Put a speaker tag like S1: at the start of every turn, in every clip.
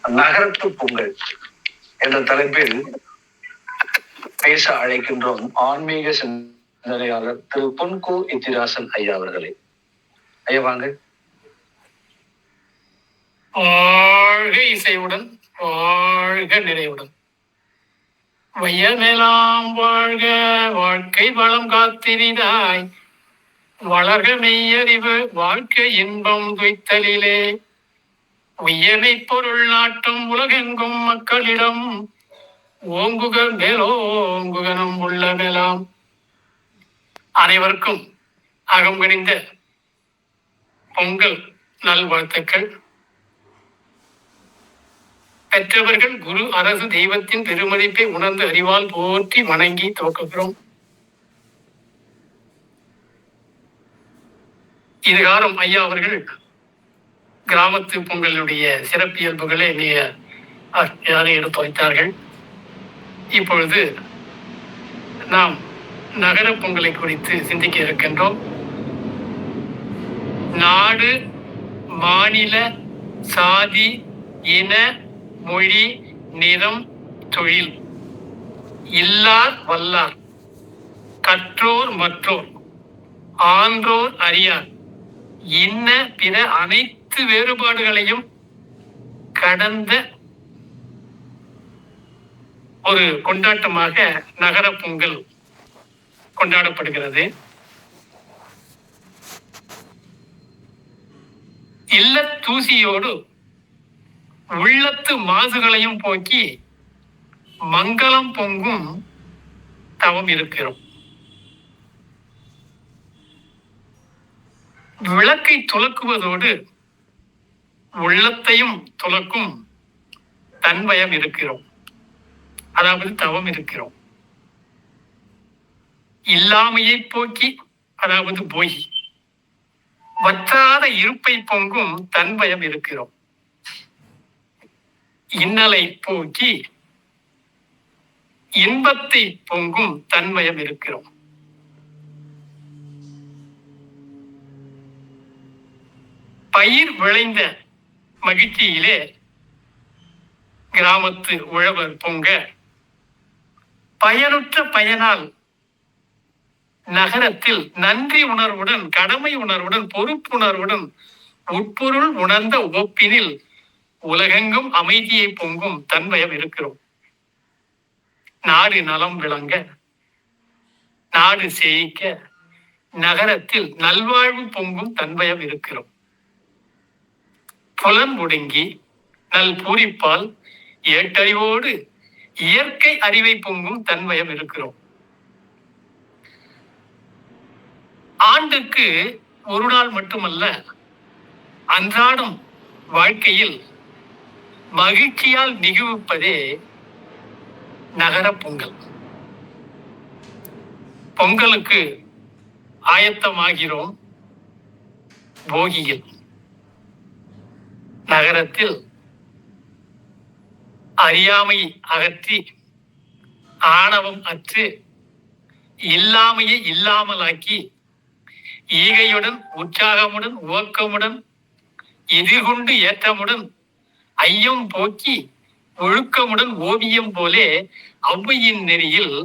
S1: நகரத்து பொங்கல் என்ற தலைப்பில் பேச அழைக்கின்றோம் ஆன்மீக சிந்தனையாளர் திரு பொன்கு இத்திராசன் ஐயா அவர்களை. ஐயா வாங்க.
S2: வாழ்க இசையுடன், வாழ்க நிறைவுடன், வையமெல்லாம் வாழ்க, வாழ்க்கை வளம் காத்திரிதாய், வளர்க மெய்யறிவு, வாழ்க்கை இன்பம் துய்த்தலிலே, உய்யமை பொருள் நாட்டம் உலகெங்கும் மக்களிடம், ஓங்குக மேலோங்குக நம் உள்ளமெல்லாம். அனைவருக்கும் அகம் கனிந்த பொங்கல் நல்வாழ்த்துக்கள். பெற்றவர்கள் குரு அரசு தெய்வத்தின் பெருமதிப்பை உணர்ந்து அறிவால் போற்றி வணங்கி துவக்குகிறோம். இதுகாரம் ஐயா அவர்கள் கிராமத்து பொங்கலுடைய சிறப்பியல்புகளை யாரை எடுத்து வைத்தார்கள். இப்பொழுது நாம் நகர பொங்கலை குறித்து சிந்திக்க இருக்கின்றோம். நாடு, மாநில, சாதி, இன, மொழி, நிறம், தொழில், இல்லார் வல்லார், கற்றோர் மற்றோர், ஆன்றோர் அறியார், இன்ன பிற அனைத்து வேறுபாடுகளையும் கடந்த ஒரு கொண்டாட்டமாக நகர பொங்கல் கொண்டாடப்படுகிறது. இல்ல தூசியோடு உள்ளத்து மாசுகளையும் போக்கி மங்களம் பொங்கும் தவம் இருக்கிறோம். விளக்கை துலக்குவதோடு உள்ளத்தையும் துலக்கும் தன்வயம் இருக்கிறோம், அதாவது தவம் இருக்கிறோம். இல்லாமையை போக்கி, அதாவது போய் வற்றாத இருப்பை பொங்கும் தன்வயம் இருக்கிறோம். இன்னலை போக்கி இன்பத்தை பொங்கும் தன்வயம் இருக்கிறோம். பயிர் விளைந்த மகிழ்ச்சியிலே கிராமத்து உழவர் பொங்க, பயனுற்ற பயனால் நகரத்தில் நன்றி உணர்வுடன், கடமை உணர்வுடன், பொறுப்புணர்வுடன், உட்பொருள் உணர்ந்த ஒப்பினில் உலகெங்கும் அமைதியை பொங்கும் தன்வயம் இருக்கிறோம். நாடு நலம் விளங்க, நாடு செழிக்க, நகரத்தில் நல்வாழ்வு பொங்கும் தன்வயம் இருக்கிறோம். புலன் ஒடுங்கி நல் பூரிப்பால் ஏட்டறிவோடு இயற்கை அறிவை பொங்கும் தன்வயம் இருக்கிறோம். ஆண்டுக்கு ஒரு நாள் மட்டுமல்ல, அன்றாடம் வாழ்க்கையில் மகிழ்ச்சியால் நிகழ்ப்பதே நகர பொங்கல். பொங்கலுக்கு ஆயத்தமாகிறோம் போகியில். நகரத்தில் அறியாமை அகற்றி, ஆணவம் அற்று, இல்லாமையை இல்லாமலாக்கி, ஈகையுடன், உற்சாகமுடன், ஊக்கமுடன், எதிர்கொண்டு ஏற்றமுடன், ஐயம் போக்கி, ஒழுக்கமுடன் ஓவியம் போலே ஔவையின் நெறியில்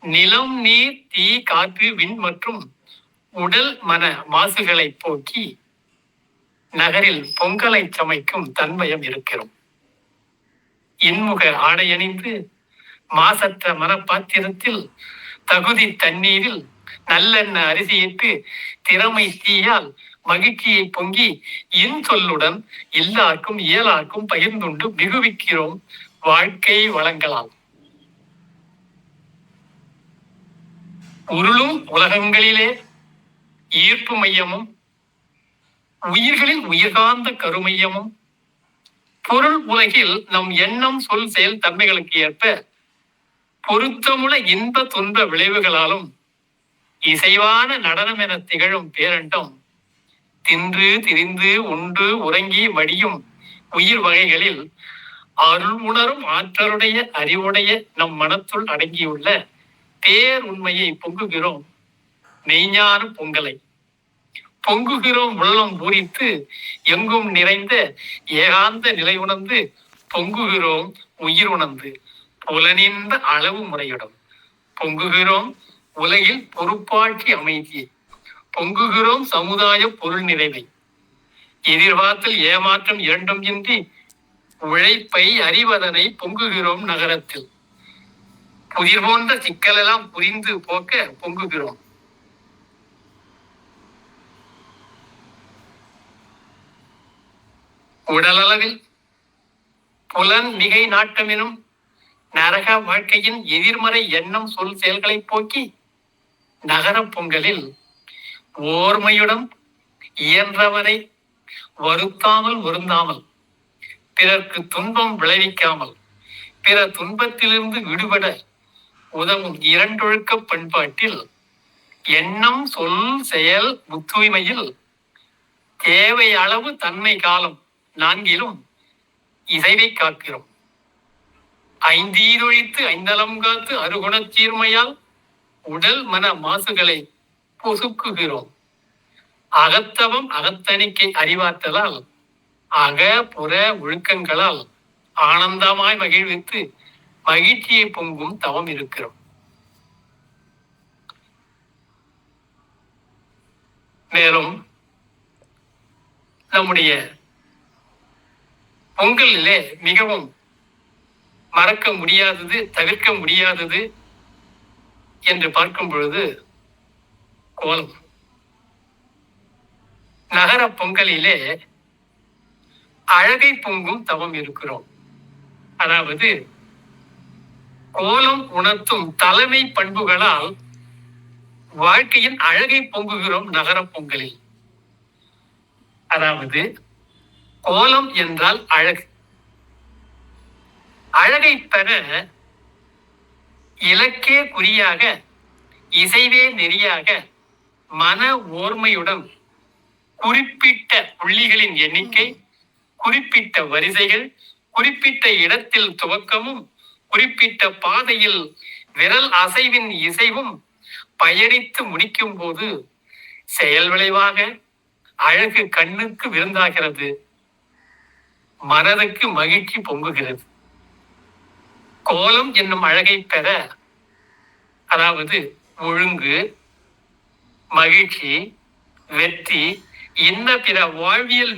S2: நிலம், நீர், தீ, காற்று, விண் மற்றும் உடல் மன மாசுகளை போக்கி நகரில் பொங்கலை சமைக்கும் தன்மயம் இருக்கிறோம். இன்முக ஆடையணிந்து மாசற்ற மனப்பாத்திரத்தில் தகுதி தண்ணீரில் நல்லெண்ண அரிசியிட்டு திறமை தீயால் மகிழ்ச்சியை பொங்கி இன் சொல்லுடன் எல்லாருக்கும் இயலார்க்கும் பகிர்ந்துண்டு மிகுவிக்கிறோம் வாழ்க்கை வளங்களால். உருளும் உலகங்களிலே ஈர்ப்பு மையமும், உயிர்களில் உயிர்காந்த கருமையமும், பொருள் உலகில் நம் எண்ணம் சொல் செயல் தன்மைகளுக்கு ஏற்ப பொருத்தமுள்ள இன்ப துன்ப விளைவுகளாலும் இசைவான நடனம் என திகழும் பேரண்டம் தின்று திரிந்து உண்டு உறங்கி மடியும் உயிர் வகைகளில் அருள் உணரும் ஆற்றலுடைய அறிவுடைய நம் மனத்துள் அடங்கியுள்ள பேர் உண்மையை பொங்குகிறோம் மெய்ஞான பொங்கலை. பொங்குகிறோம் உள்ளம் பூரித்து எங்கும் நிறைந்த ஏகாந்த நிலை உணர்ந்து பொங்குகிறோம் உயிர் உணர்ந்து புலனின்ற அளவு முறையிடும் பொங்குகிறோம் உலகில் பொறுப்பாட்சி அமைதியை பொங்குகிறோம் சமுதாய பொருள் நிறைவை எதிர்பார்த்தல் ஏமாற்றம் இரண்டும் இன்றி உழைப்பை அறிவதனை பொங்குகிறோம் நகரத்தில் புதிர் போன்ற சிக்கலெல்லாம் புரிந்து போக்க பொங்குகிறோம். உடலளவில் புலன் மிகை நாட்டமெனும் நரக வாழ்க்கையின் எதிர்மறை எண்ணம் சொல் செயல்களை போக்கி நகர பொங்கலில் ஓர்மையுடன் இயன்றவரை வருத்தாமல் வருந்தாமல் பிறர்க்கு துன்பம் விளைவிக்காமல் பிற துன்பத்திலிருந்து விடுபட உதவும் இரண்டொழுக்க பண்பாட்டில் எண்ணம் சொல் செயல் முத்தூய்மையில் தேவை அளவு தன்மை காலம் நான்கிலும் இசைவை காக்கிறோம். ஐந்தீரொழித்து ஐந்தலம் காத்து அருகுணச் சீர்மையால் உடல் மன மாசுகளை பொசுக்குகிறோம். அகத்தவம் அகத்தணிக்கை அறிவாற்றலால் அக புற ஒழுக்கங்களால் ஆனந்தமாய் மகிழ்வித்து மகிழ்ச்சியை பொங்கும் தவம் இருக்கிறோம். மேலும் நம்முடைய பொங்கலிலே மிகவும் மறக்க முடியாதது தவிர்க்க முடியாதது என்று பார்க்கும் பொழுது கோலம். நகர பொங்கலிலே அழகை பொங்கும் தவம் இருக்கிறோம். அதாவது கோலம் உணர்த்தும் தலைமை பண்புகளால் வாழ்க்கையின் அழகை பொங்குகிறோம் நகர பொங்கலில். அதாவது கோலம் என்றால் அழகு. அழகை பெற இலக்கே குறியாக இசைவே நெறியாக மன ஓர்மையுடன் குறிப்பிட்ட புள்ளிகளின் எண்ணிக்கை குறிப்பிட்ட வரிசைகள் குறிப்பிட்ட இடத்தில் துவக்கமும் குறிப்பிட்ட பாதையில் விரல் அசைவின் இசைவும் பயணித்து முடிக்கும் போது செயல் விளைவாக அழகு கண்ணுக்கு விருந்தாகிறது, மனதுக்கு மகிழ்ச்சி பொங்குகிறது. கோலம் என்னும் அழகை பெற அதாவது ஒழுங்கு மகிழ்ச்சி வெற்றி இன்ன பிற வாழ்வியல்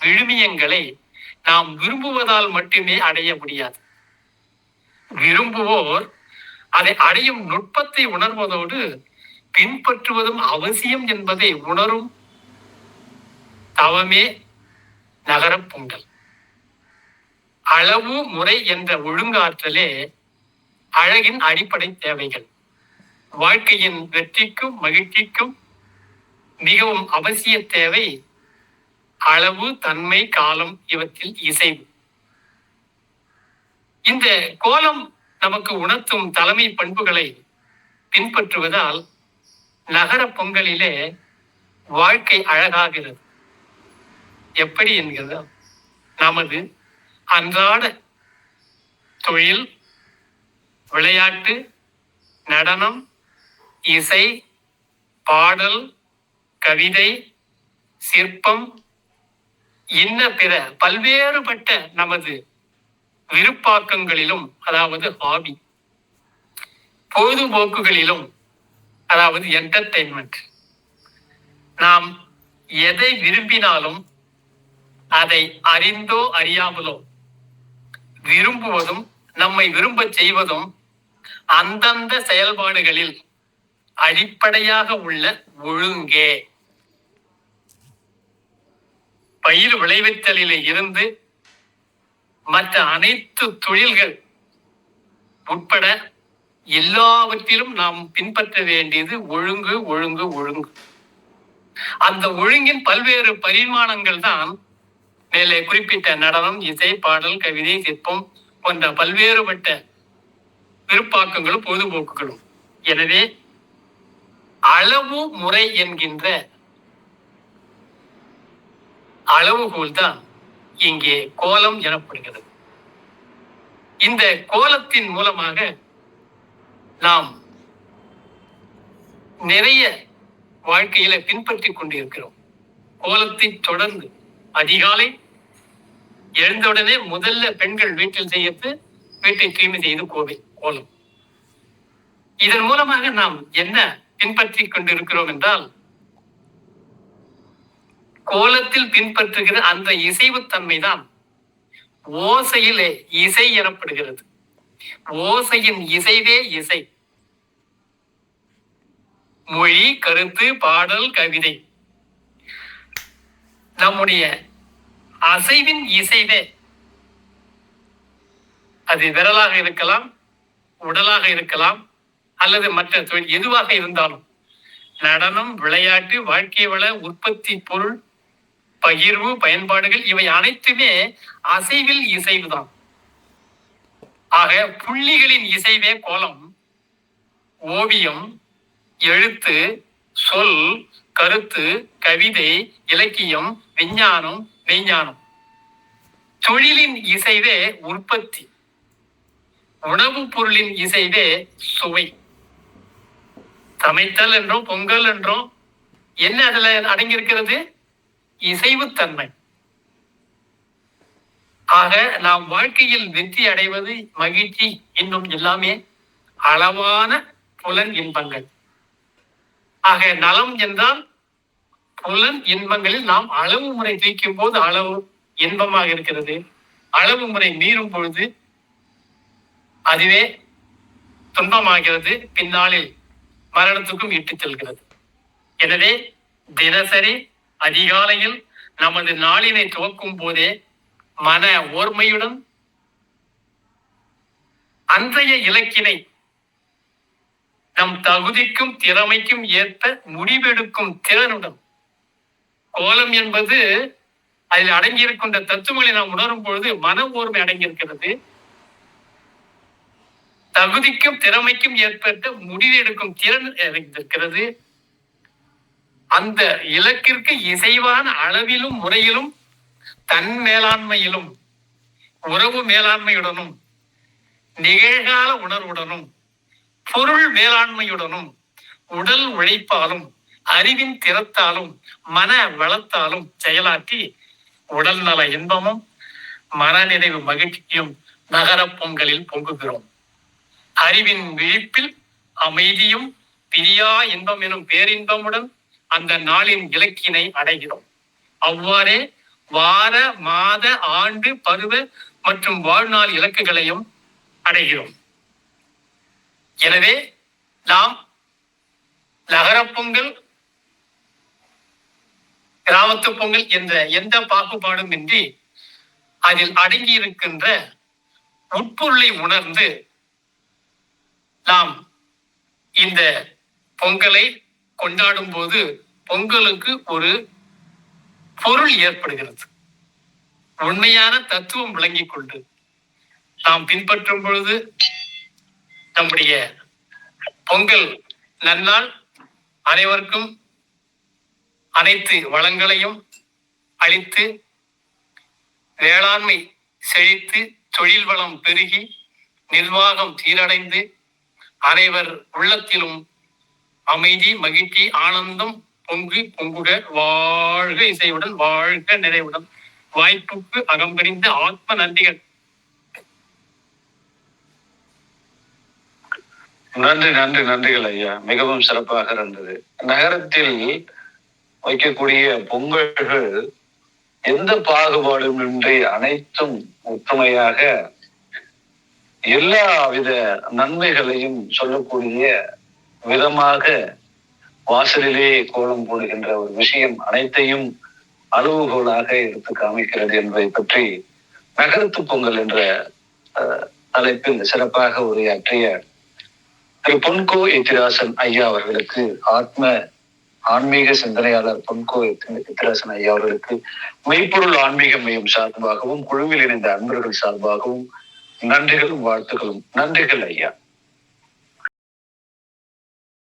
S2: விழுமியங்களை நாம் விரும்புவதால் மட்டுமே அடைய முடியாது. விரும்புவோர் அதை அடையும் நுட்பத்தை உணர்வதோடு பின்பற்றுவதும் அவசியம் என்பதை உணரும் தவமே நகர பொங்கல். அளவு முறை என்ற ஒழுங்காற்றலே அழகின் அடிப்படை தேவைகள். வாழ்க்கையின் வெற்றிக்கும் மகிழ்ச்சிக்கும் மிகவும் அவசிய தேவை அளவு தன்மை காலம் இவற்றில் இசைவு. இந்த கோலம் நமக்கு உணர்த்தும் தலைமை பண்புகளை பின்பற்றுவதால் நகர பொங்கலிலே வாழ்க்கை அழகாகிறது. எப்படி என்கிறது நமது அன்றாட தொழில் விளையாட்டு நடனம் இசை பாடல் கவிதை சிற்பம் இன்ன பிற பல்வேறுபட்ட நமது விருப்பாக்கங்களிலும் அதாவது ஹாபி பொழுதுபோக்குகளிலும் அதாவது என்டர்டெயின்மெண்ட் நாம் எதை விரும்பினாலும் அதை அறிந்தோ அறியாமலோ விரும்புவதும் நம்மை விரும்ப செய்வதும் அந்தந்த செயல்பாடுகளில் அடிப்படையாக உள்ள ஒழுங்கே. பயிர் விளைவித்தலிலே இருந்து மற்ற அனைத்து தொழில்கள் உட்பட எல்லாவற்றிலும் நாம் பின்பற்ற வேண்டியது ஒழுங்கு ஒழுங்கு ஒழுங்கு. அந்த ஒழுங்கின் பல்வேறு பரிமாணங்கள் தான் மேலே குறிப்பிட்ட நடனம் இசை பாடல் கவிதை சிற்பம் போன்ற பல்வேறுபட்ட விருப்பாக்கங்களும் பொழுதுபோக்குகளும். எனவே அளவு முறை என்கின்ற அளவுகோல் தான் இங்கே கோலம் எனப்படுகிறது. இந்த கோலத்தின் மூலமாக நாம் நிறைய வாழ்க்கையில பின்பற்றி கொண்டிருக்கிறோம். கோலத்தை தொடர்ந்து அதிகாலை எழுந்தவுடனே முதல்ல பெண்கள் வீட்டில் செய்யறது வீட்டை தூய்மை செய்து கோலம். இதன் மூலமாக நாம் என்ன பின்பற்றி கொண்டிருக்கிறோம் என்றால், கோலத்தில் பின்பற்றுகிற அந்த இசைவு தன்மைதான் ஓசையிலே இசை எனப்படுகிறது. ஓசையின் இசைவே இசை. மொழி, கருத்து, பாடல், கவிதை, நம்முடைய அசைவின் இசைவே. அது விரலாக இருக்கலாம், உடலாக இருக்கலாம், அல்லது மற்ற தொழில் எதுவாக இருந்தாலும், நடனம், விளையாட்டு, வாழ்க்கை வள, உற்பத்தி பொருள், பகிர்வு, பயன்பாடுகள், இவை அனைத்துமே அசைவில் இசைவுதான். ஆக புள்ளிகளின் இசைவே கோலம். ஓவியம், எழுத்து, சொல், கருத்து, கவிதை, இலக்கியம், விஞ்ஞானம், மெய்ஞானம். தொழிலின் இசைவே உற்பத்தி. உணவுப் பொருளின் இசைவே சுவை. சமைத்தல் என்றும் பொங்கல் என்றும் என்ன அதுல அடங்கியிருக்கிறது? இசைவுத்தன்மை. ஆக நாம் வாழ்க்கையில் வெற்றி அடைவது, மகிழ்ச்சி, இன்னும் எல்லாமே அளவான புலன் இன்பங்கள். ஆக நலம் என்றால் புலன் இன்பங்களில் நாம் அளவு முறை தீர்க்கும் போது அளவு இன்பமாக இருக்கிறது. அளவு முறை மீறும் பொழுது அதுவே துன்பமாகிறது, பின்னாளில் மரணத்துக்கும் இட்டுச் செல்கிறது. எனவே தினசரி அதிகாலையில் நமது நாளினை துவக்கும் போதே மன ஓர்மையுடன் அன்றைய இலக்கினை நம் தகுதிக்கும் திறமைக்கும் ஏற்ப முடிவெடுக்கும் திறனுடன், கோலம் என்பது அதில் அடங்கியிருக்கின்ற தத்துவங்களை நாம் உணரும் பொழுது மன ஓர்மை அடங்கியிருக்கிறது. தகுதிக்கும் திறமைக்கும் ஏற்பட்ட முடிவெடுக்கும் திறன் இருக்கிறது. அந்த இலக்கிற்கு இசைவான அளவிலும் முறையிலும் தன் மேலாண்மையிலும் உறவு மேலாண்மையுடனும் நிகழ்கால உணர்வுடனும் பொருள் மேலாண்மையுடனும் உடல் உழைப்பாலும் அறிவின் திறத்தாலும் மன வளத்தாலும் செயலாற்றி உடல் நல இன்பமும் மனநிறைவு மகிழ்ச்சியும் நகர பொங்கலில் பொங்குகிறோம். அறிவின் விழிப்பில் அமைதியும் பிரியா இன்பம் எனும் பேரின்பமுடன் அந்த நாளின் இலக்கினை அடைகிறோம். அவ்வாறே வார, மாத, ஆண்டு, பருவ மற்றும் வாழ்நாள் இலக்குகளையும் அடைகிறோம். எனவே நாம் நகர பொங்கல், கிராமத்து பொங்கல் என்ற எந்த பாகுபாடும் இன்றி அதில் அடங்கியிருக்கின்ற உட்பொருளை உணர்ந்து நாம் இந்த பொங்கலை கொண்டாடும் போது பொங்கலுக்கு ஒரு பொருள் ஏற்படுகிறது. உண்மையான தத்துவம் விளங்கிக் கொண்டு நாம் பின்பற்றும் பொழுது நம்முடைய பொங்கல் நன்னாள் அனைவருக்கும் அனைத்து வளங்களையும் அளித்து வேளாண்மை செழித்து தொழில் வளம் பெருகி நிர்வாகம் சீரடைந்து அனைவர் உள்ளத்திலும் அமைதி, மகிழ்ச்சி, ஆனந்தம் பொங்குக. வாழ்க இசையுடன், வாழ்க நிறைவுடன். வாய்ப்புக்கு அகம்படிந்த ஆத்ம நன்றிகள்.
S1: நன்றிகள் ஐயா, மிகவும் சிறப்பாக இருந்தது. நகரத்தில் வைக்கக்கூடிய பொங்கல்கள் எந்த பாகுபாடும் இன்றி அனைத்தும் ஒற்றுமையாக எல்லா வித நன்மைகளையும் சொல்லக்கூடிய விதமாக வாசலிலே கோலம் போடுகின்ற ஒரு விஷயம் அனைத்தையும் அளவுகோலாக எடுத்து காமிக்கிறது என்பதை பற்றி நகரத்து பொங்கல் என்ற தலைப்பில் சிறப்பாக உரையாற்றிய திரு பொன்கோ எத்திராசன் ஐயா அவர்களுக்கு, ஆன்மீக சிந்தனையாளர் பொன்கோ எத்திராசன் ஐயா அவர்களுக்கு மெய்ப்பொருள் ஆன்மீக மையம் சார்பாகவும் குழுவில் இணைந்த அன்பர்கள் சார்பாகவும் நன்றிகளும் வாழ்த்துக்களும். நன்றிகள் ஐயா.